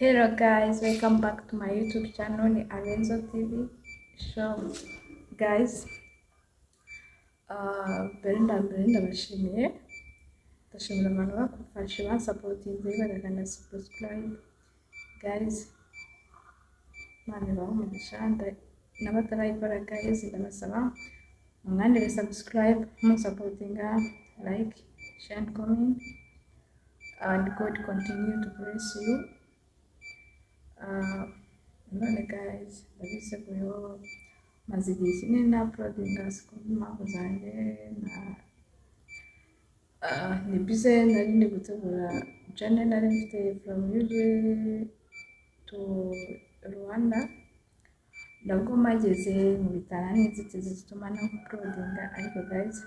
Hello guys, welcome back to my YouTube channel ni Arenzo TV show. Guys, Belinda ndabashimiye. Ndashimira abantu bakufashe basupportinze bagana subscribe. Guys, mane bamugisha n'abatarayikora guys ndabasaba mwandire subscribe, supportinga, like, share and comment, and God continue to bless you. None guys, ndabise kuyo maze igihe kinini na uploadinga ku mpamvu zanjye ni bize nari ndi gutegura channel nari mfite from UK to Rwanda, nabwo mageze mu bitara n'inzitizi zituma na uploadinga, ariko guys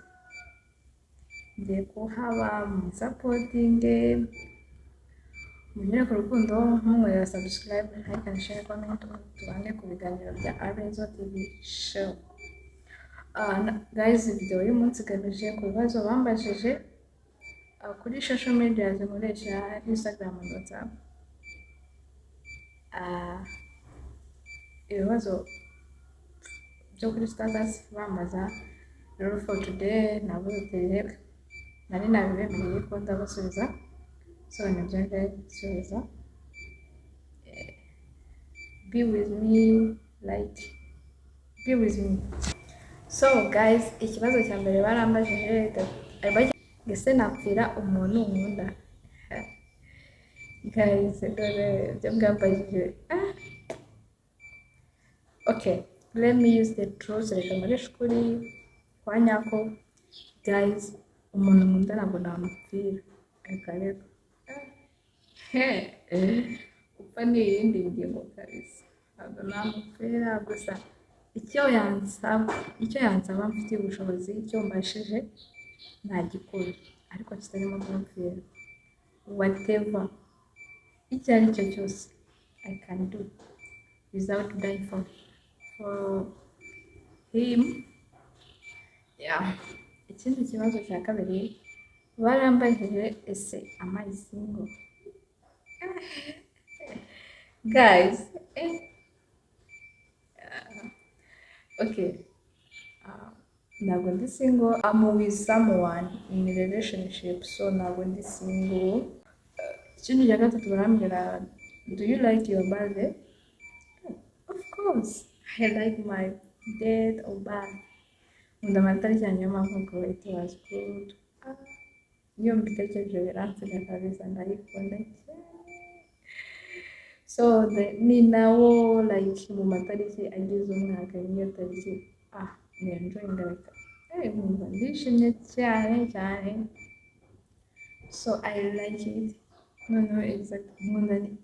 ngiye kuhaba mu supporting munyere ku rukundo mwumwe subscribe, like and share, comment, tubane ku biganiro bya Arenzo TV show. Guys, video y'umunsi igamije ku bibazo bambajije kuri social media zikoresha Instagram na WhatsApp. Ibibazo byo kuri status bambaza, rero for today nabuze nari nabibemereye ko ndabasubiza, so nibyo ndabisubiza. Be with me, like, be with me. So guys, ikibazo cya mbere barambajije gese napfira umuntu nkunda. Guys, dore byo bwambajije. Okay, let me use the truth. Reka nkoreshe ukuri kwa nyako. Guys, umuntu nkunda ntabwo namupfira. Reka rero upfa ni iyindi ngingo kabisa, ntabwo namupfira. Gusa icyo yansaba mfitiye ubushobozi, icyo mbashije nagikora, ariko kitarimo kumupfira. Whatever icyo ari cyo cyose I can do without dying for him. Yeah. Ikindi kibazo cya kabiri barambajije, ese am I single? Guys, okay, ntabwo ndi single. I'm with someone in a relationship, so ntabwo ndi single. Ikindi cya gatatu barambwira, do you like your birthday? Of course, I like my date or birthday. Nkunda amatariki yanjye y'amavuko, it was good. Iyo mbitekereje biranseka kabisa, ndayikunda cyane. So ni nawo like mu matariki agize umwaka, niyo tariki ni enjoying like nkumva ndishimye cyane cyane, so I like it. Noneho exact nkunda ni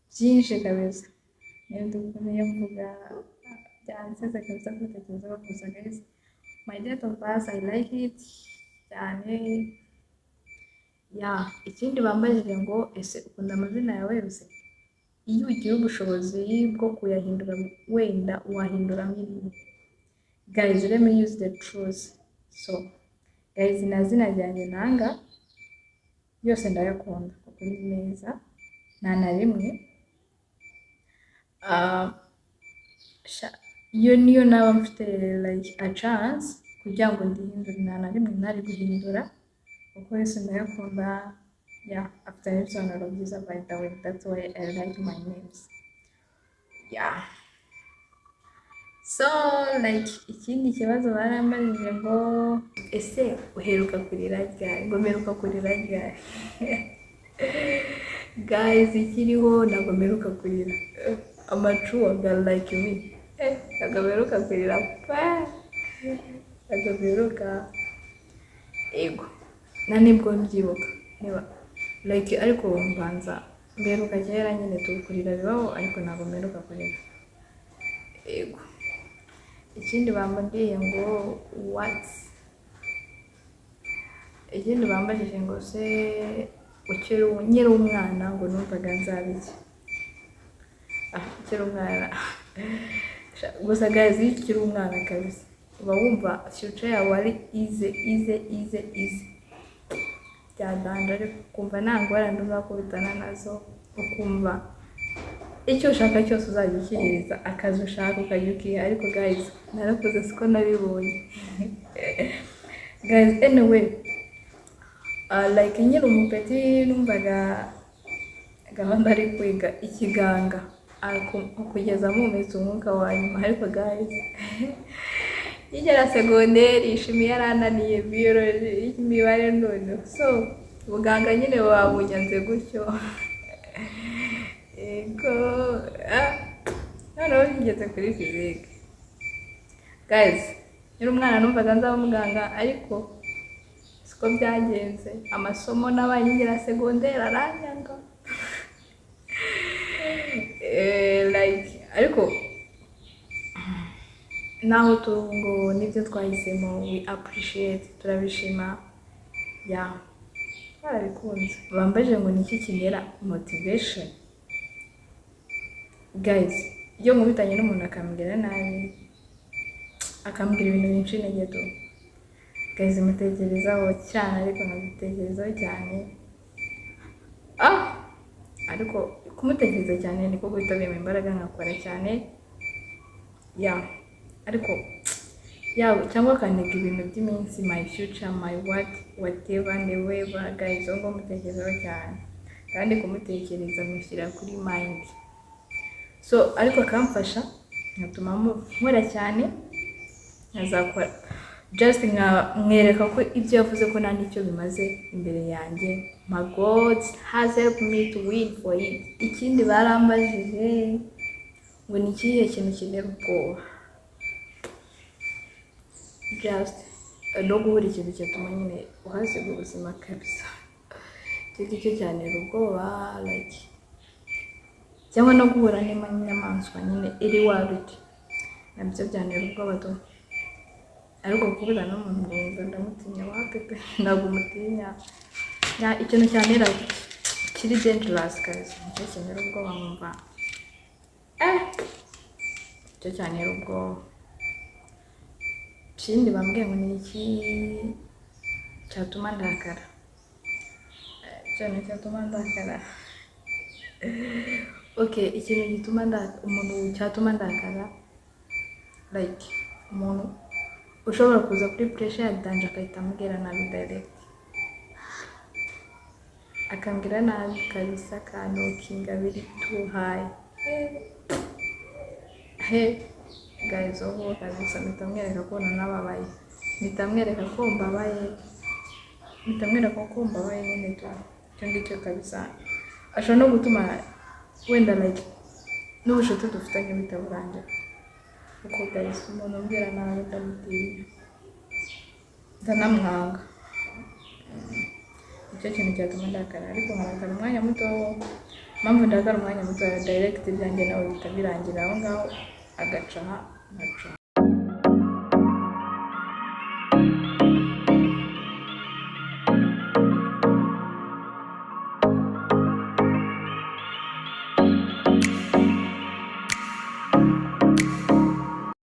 byinshi kabisa, niyo mvuga byansetse kabisa gutekereza ko gusa. Guys, my date of birth I like it cyane. Yeah, ikindi bambajije ngo ese ukunda amazina yawe yose? Iyo ugira ubushobozi bwo kuyahindura wenda wahinduramo ibintu. Guys, let me use the truth. So guys, nta zina ryanjye nanga, yose ndayakunda kuko ni meza, nta na rimwe iyo niyo naba mfite like a chance kugira ngo ndihindure, nta na rimwe ntari guhindura kuko yose ndayakunda. Yeah, after ibisobanuro byiza by the way, that's why I like my names. Yeah, so like ikindi kibazo barambajije ngo ese uheruka kurira ryari? Ngo mperuka kurira ryari? Guys, ikiriho ntabwo mperuka kurira. Amacuwa girl like me, ntabwo mperuka kurira pa, ntabwo mperuka ego, na nibwo mbyibuka niba like, ariko mbanza mperuka kera nyine tukurira bibaho, ariko ntabwo mperuka kurira ego. Ikindi bambwiye ngo ikindi bambajije ngo se ukiri umwana ngo numvaga nzaba iki? Ukiri umwana gusa guys, iyo ukiri umwana kabisa uba wumva future yawe ari easy byadanje, ariko kumva nta ngorane uzakubitana nazo. ukumva icyo ushaka cyose uzajya ukihiriza, akazi ushaka ukajya ukiha. Ariko guys narakoze siko nabibonye guys. Anyway like nyiri umupeti numvaga gahunda ari kwiga ikiganga kugeza mpumetse umwuka wa nyuma. Ariko guys yigera segonderi ishimi yarananiye biology imibare none, so ubuganga nyine wabunyanze gutyo ego noneho ngeze kuri physique guys. Nyiri umwana numvaga nzaba muganga, ariko siko byagenze. Amasomo nabaye ngira segonderi aranyanga like ariko naho ngo nibyo twahisemo, we appreciate, turabishima ya barabikunze. Bambaje ngo niki kinera motivation guys. Iyo nkubitanye n'umuntu akambwira nabi, akambwira ibintu byinshi intege guys, mutekerezaho cyane, ariko nkabitekerezaho cyane. Ariko kumutekereza cyane niko guhita bima imbaraga nkakora cyane ya. Ariko cyangwa akaniga ibintu by'iminsi, my future, my whatever never guys, ngo mutekerezaho cyane, kandi kumutekereza mushyira kuri mind. So ariko akamfasha nkatuma nkora cyane, nkazakora just mwereka ko ibyo yavuze ko nta nicyo bimaze imbere yanjye. My God has helped me to win for it. Ikindi barambajije ngo ni ikihe kintu kinera ubwoba, just no guhura ikintu cyatuma nyine uhasiga ubuzima kabisa. Icyo cyanera ubwoba like, cyangwa no guhura n'inyamaswa nyine iri wild, nabyo byanera ubwoba ariko kubuza n'umuntu ngo ndamutinya wapepe ntabwo mutinya. Ikintu cyanera kiri dangerous guys, nicyo cyanera ubwoba nkumva icyo cyanera ubwoba. Ikindi bambwiye ngo ni iki cyatuma ndakara, cyatuma ndakara okay. Ikintu gituma umuntu cyatuma ndakara like umuntu ushobora kuza kuri pressure ya danger akahita amubwira nabi direct, akambwira nabi kabisa, kanokinga biri too high. Guys ubu kabisa mitamwereka ko nanababaye, mitamwereka ko mbabaye, mitamwereka ko mbabaye nyine tu cyangwa kabisa. Ashobora no gutuma wenda like n'ubushuti dufitanye bitaburangira, kuko guys umuntu umbwira nabi ndamutinya, ndanamwanga. Icyo kintu cyatuma ndakara, ariko nkarakara umwanya muto. Mpamvu ndakara umwanya muto direct ibyanjye nawe bihita birangira aho ngaho, agaca